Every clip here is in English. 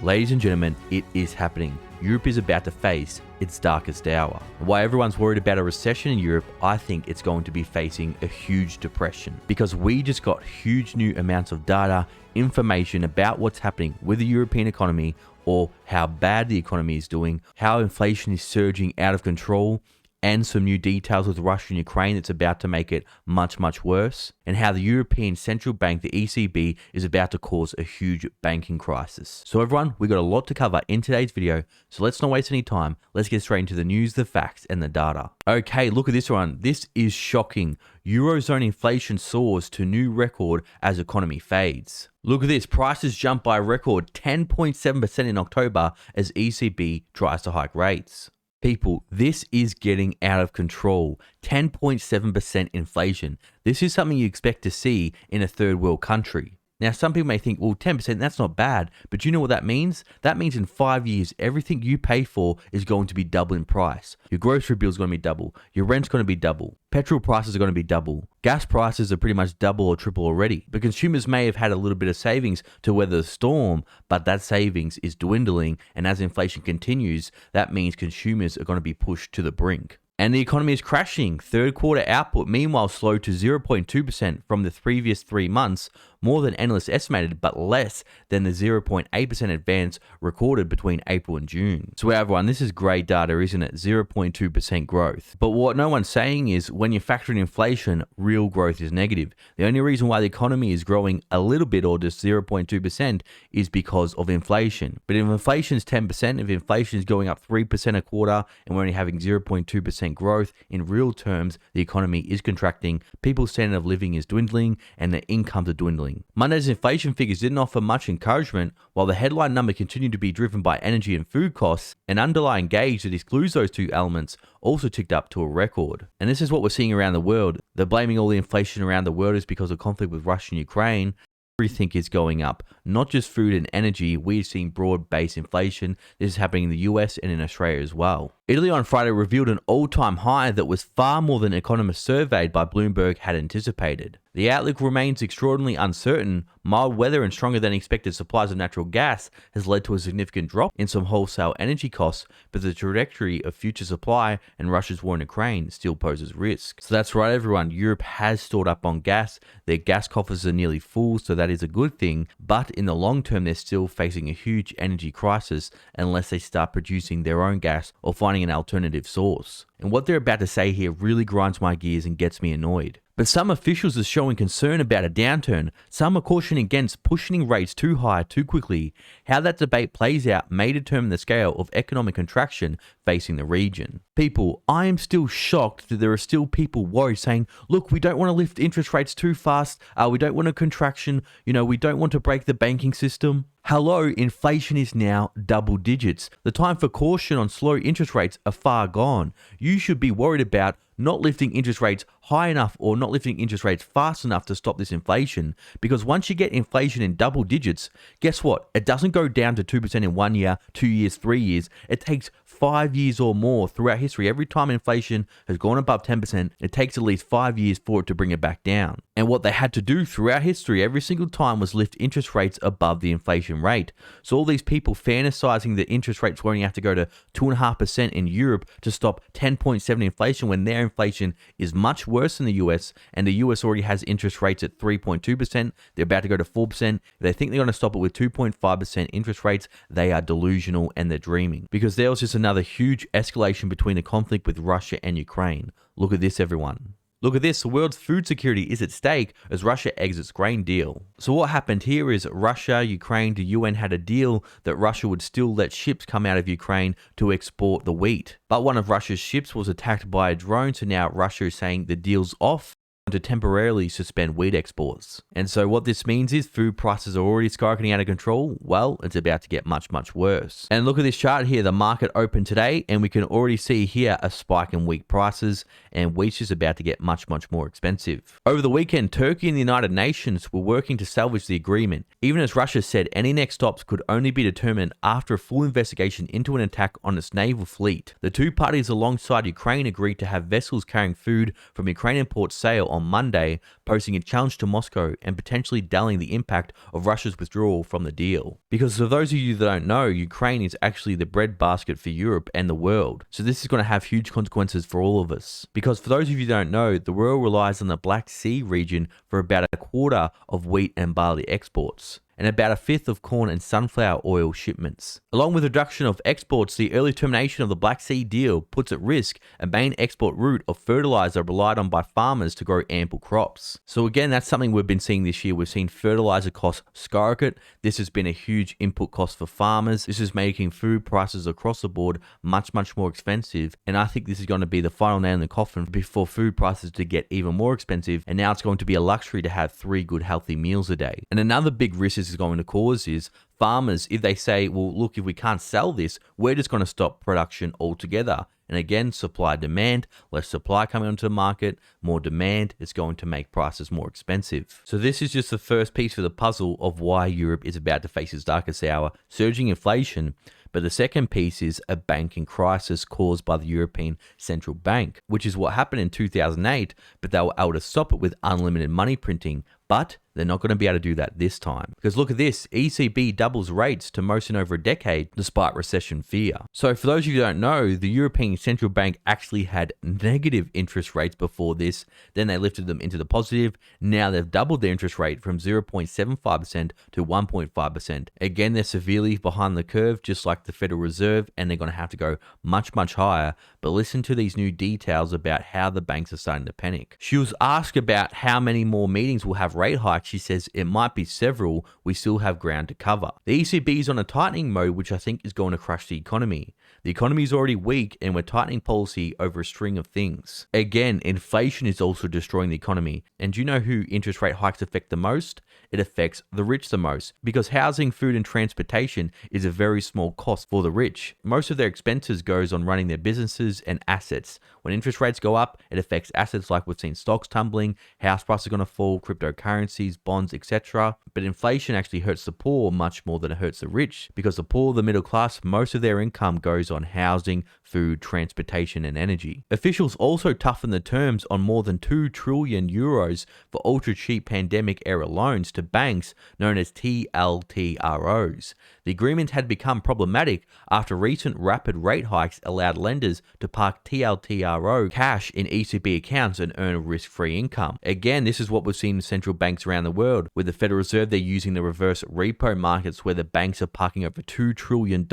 Ladies and gentlemen, it is happening. Europe is about to face its darkest hour. While everyone's worried about a recession in Europe, I think it's going to be facing a huge depression because we just got huge new amounts of data, information about what's happening with the European economy or how bad the economy is doing, how inflation is surging out of control, and some new details with Russia and Ukraine that's about to make it much, much worse, and how the European Central Bank, the ECB, is about to cause a huge banking crisis. So everyone, we got a lot to cover in today's video, so let's not waste any time. Let's get straight into the news, the facts, and the data. Okay, look at this one. This is shocking. Eurozone inflation soars to new record as economy fades. Look at this. Prices jump by a record 10.7% in October as ECB tries to hike rates. People, this is getting out of control. 10.7% inflation. This is something you expect to see in a third world country. Now, some people may think, well, 10%, that's not bad. But you know what that means? That means in 5 years, everything you pay for is going to be double in price. Your grocery bill is going to be double. Your rent's going to be double. Petrol prices are going to be double. Gas prices are pretty much double or triple already. But consumers may have had a little bit of savings to weather the storm, but that savings is dwindling. And as inflation continues, that means consumers are going to be pushed to the brink. And the economy is crashing. Third quarter output, meanwhile, slowed to 0.2% from the previous 3 months, more than analysts estimated, but less than the 0.8% advance recorded between April and June. So everyone, this is great data, isn't it? 0.2% growth. But what no one's saying is when you factor in inflation, real growth is negative. The only reason why the economy is growing a little bit or just 0.2% is because of inflation. But if inflation is 10%, if inflation is going up 3% a quarter, and we're only having 0.2% growth, in real terms, the economy is contracting, people's standard of living is dwindling, and their incomes are dwindling. Monday's inflation figures didn't offer much encouragement, while the headline number continued to be driven by energy and food costs. An underlying gauge that excludes those two elements also ticked up to a record. And this is what we're seeing around the world. They're blaming all the inflation around the world is because of conflict with Russia and Ukraine. Everything is going up, not just food and energy. We're seeing broad-based inflation. This is happening in the US and in Australia as well. Italy on Friday revealed an all-time high that was far more than economists surveyed by Bloomberg had anticipated. The outlook remains extraordinarily uncertain. Mild weather and stronger than expected supplies of natural gas has led to a significant drop in some wholesale energy costs, but the trajectory of future supply and Russia's war in Ukraine still poses risk. So that's right, everyone. Europe has stored up on gas. Their gas coffers are nearly full, so that is a good thing. But in the long term, they're still facing a huge energy crisis unless they start producing their own gas or finding an alternative source. And what they're about to say here really grinds my gears and gets me annoyed. But some officials are showing concern about a downturn. Some are cautioning against pushing rates too high too quickly. How that debate plays out may determine the scale of economic contraction facing the region. People, I am still shocked that there are still people worried saying, look, we don't want to lift interest rates too fast. We don't want a contraction. We don't want to break the banking system. Hello, inflation is now double digits. The time for caution on slow interest rates are far gone. You should be worried about not lifting interest rates high enough or not lifting interest rates fast enough to stop this inflation. Because once you get inflation in double digits, guess what? It doesn't go down to 2% in 1 year, 2 years, 3 years. It takes 5 years or more throughout history. Every time inflation has gone above 10%, it takes at least 5 years for it to bring it back down. And what they had to do throughout history every single time was lift interest rates above the inflation rate. So all these people fantasizing that interest rates won't have to go to 2.5% in Europe to stop 10.7 inflation when their inflation is much worse than the US, and the US already has interest rates at 3.2%. They're about to go to 4%. If they think they're going to stop it with 2.5% interest rates, they are delusional and they're dreaming. Because there was just another huge escalation between the conflict with Russia and Ukraine. Look at this, everyone. Look at this, the world's food security is at stake as Russia exits grain deal. So what happened here is Russia, Ukraine, the UN had a deal that Russia would still let ships come out of Ukraine to export the wheat. But one of Russia's ships was attacked by a drone, so now Russia is saying the deal's off to temporarily suspend wheat exports. And so what this means is food prices are already skyrocketing out of control. Well, it's about to get much, much worse. And look at this chart here. The market opened today and we can already see here a spike in wheat prices, and wheat's just about to get much, much more expensive. Over the weekend, Turkey and the United Nations were working to salvage the agreement, even as Russia said any next stops could only be determined after a full investigation into an attack on its naval fleet. The two parties alongside Ukraine agreed to have vessels carrying food from Ukrainian ports sail on Monday, posing a challenge to Moscow and potentially dulling the impact of Russia's withdrawal from the deal. Because for those of you that don't know, Ukraine is actually the breadbasket for Europe and the world. So this is going to have huge consequences for all of us. Because for those of you that don't know, the world relies on the Black Sea region for about a quarter of wheat and barley exports, and about a fifth of corn and sunflower oil shipments. Along with reduction of exports, the early termination of the Black Sea deal puts at risk a main export route of fertilizer relied on by farmers to grow ample crops. So again, that's something we've been seeing this year. We've seen fertilizer costs skyrocket. This has been a huge input cost for farmers. This is making food prices across the board much more expensive. And I think this is going to be the final nail in the coffin before food prices to get even more expensive. And now it's going to be a luxury to have 3 good healthy meals a day. And another big risk is going to cause is farmers, if they say, well, look, if we can't sell this, we're just going to stop production altogether. And again, supply demand, less supply coming onto the market, more demand, it's going to make prices more expensive. So this is just the first piece of the puzzle of why Europe is about to face its darkest hour, surging inflation. But the second piece is a banking crisis caused by the European Central Bank, which is what happened in 2008, but they were able to stop it with unlimited money printing. But they're not going to be able to do that this time. Because look at this, ECB doubles rates to most in over a decade despite recession fear. So for those of you who don't know, the European Central Bank actually had negative interest rates before this. Then they lifted them into the positive. Now they've doubled their interest rate from 0.75% to 1.5%. Again, they're severely behind the curve, just like the Federal Reserve, and they're going to have to go much higher. But listen to these new details about how the banks are starting to panic. She was asked about how many more meetings will have rate hikes. She says it might be several, we still have ground to cover. The ECB is on a tightening mode, which I think is going to crush the economy. The economy is already weak and we're tightening policy over a string of things. Again, inflation is also destroying the economy. And do you know who interest rate hikes affect the most? It affects the rich the most, because housing, food and transportation is a very small cost for the rich. Most of their expenses goes on running their businesses and assets. When interest rates go up, it affects assets like we've seen stocks tumbling, house prices are going to fall, cryptocurrencies, bonds, etc. But inflation actually hurts the poor much more than it hurts the rich, because the poor, the middle class, most of their income goes on housing, food, transportation and energy. Officials also toughened the terms on more than 2 trillion euros for ultra cheap pandemic era loans to banks known as TLTROs. The agreement had become problematic after recent rapid rate hikes allowed lenders to park TLTRO cash in ECB accounts and earn risk-free income. Again, this is what we've seen in central banks around the world. With the Federal Reserve, they're using the reverse repo markets where the banks are parking over $2 trillion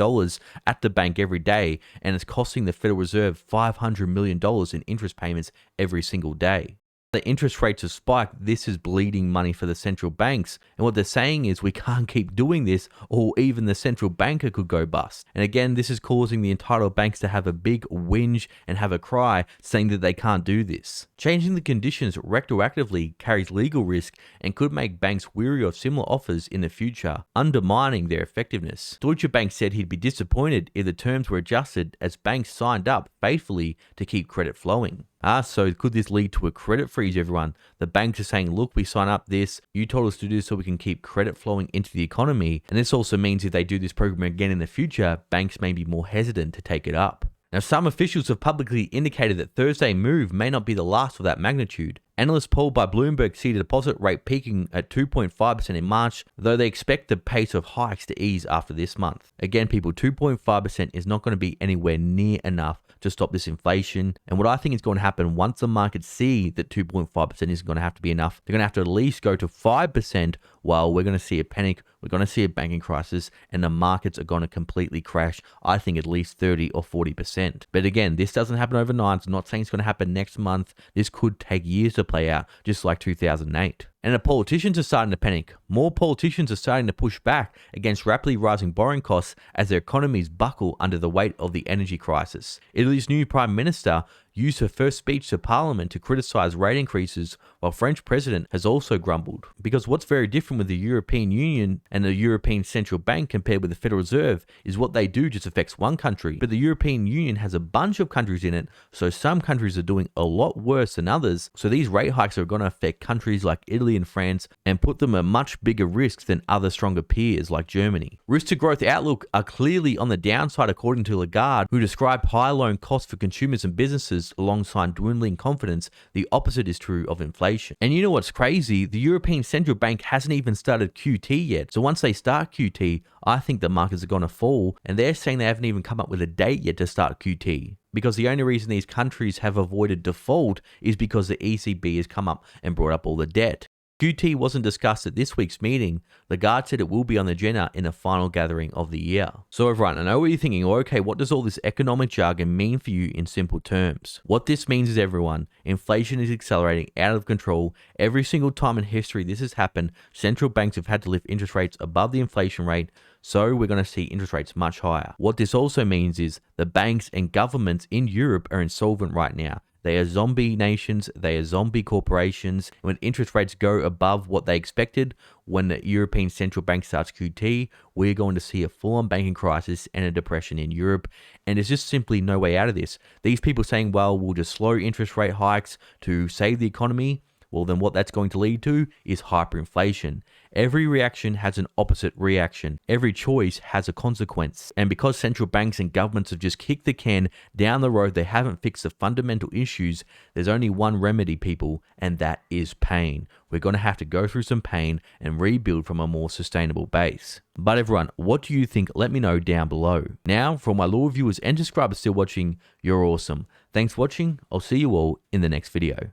at the bank every day, and it's costing the Federal Reserve $500 million in interest payments every single day. The interest rates have spiked. This is bleeding money for the central banks. And what they're saying is we can't keep doing this, or even the central banker could go bust. And again, this is causing the entitled banks to have a big whinge and have a cry saying that they can't do this. Changing the conditions retroactively carries legal risk and could make banks weary of similar offers in the future, undermining their effectiveness. Deutsche Bank said he'd be disappointed if the terms were adjusted, as banks signed up faithfully to keep credit flowing. So could this lead to a credit freeze, everyone? The banks are saying, look, we sign up this, you told us to do so we can keep credit flowing into the economy. And this also means if they do this program again in the future, banks may be more hesitant to take it up. Now, some officials have publicly indicated that Thursday's move may not be the last of that magnitude. Analysts polled by Bloomberg see the deposit rate peaking at 2.5% in March, though they expect the pace of hikes to ease after this month. Again, people, 2.5% is not going to be anywhere near enough to stop this inflation. And what I think is going to happen once the markets see that 2.5% isn't going to have to be enough, they're going to have to at least go to 5%, while we're going to see a panic, we're going to see a banking crisis, and the markets are going to completely crash, I think at least 30 or 40%. But again, this doesn't happen overnight. I'm not saying it's going to happen next month. This could take years to play out, just like 2008. And the politicians are starting to panic. More politicians are starting to push back against rapidly rising borrowing costs as their economies buckle under the weight of the energy crisis. Italy's new Prime Minister used her first speech to Parliament to criticize rate increases, while French President has also grumbled. Because what's very different with the European Union and the European Central Bank compared with the Federal Reserve is what they do just affects one country. But the European Union has a bunch of countries in it, so some countries are doing a lot worse than others. So these rate hikes are going to affect countries like Italy and France and put them at much bigger risks than other stronger peers like Germany. Risk to growth outlook are clearly on the downside according to Lagarde, who described high loan costs for consumers and businesses prices alongside dwindling confidence, the opposite is true of inflation. And you know what's crazy? The European Central Bank hasn't even started QT yet. So once they start QT, I think the markets are going to fall, and they're saying they haven't even come up with a date yet to start QT. Because the only reason these countries have avoided default is because the ECB has come up and brought up all the debt. QT wasn't discussed at this week's meeting. Lagarde said it will be on the agenda in the final gathering of the year. So everyone, I know what you're thinking, okay, what does all this economic jargon mean for you in simple terms? What this means is everyone, inflation is accelerating out of control. Every single time in history this has happened, central banks have had to lift interest rates above the inflation rate, so we're going to see interest rates much higher. What this also means is the banks and governments in Europe are insolvent right now. They are zombie nations, they are zombie corporations. When interest rates go above what they expected, when the European Central Bank starts QT, we're going to see a full-on banking crisis and a depression in Europe. And there's just simply no way out of this. These people saying, well, we'll just slow interest rate hikes to save the economy. Well, then what that's going to lead to is hyperinflation. Every reaction has an opposite reaction. Every choice has a consequence. And because central banks and governments have just kicked the can down the road, they haven't fixed the fundamental issues, there's only one remedy, people, and that is pain. We're going to have to go through some pain and rebuild from a more sustainable base. But everyone, what do you think? Let me know down below. Now, for my loyal viewers and subscribers still watching, you're awesome. Thanks for watching. I'll see you all in the next video.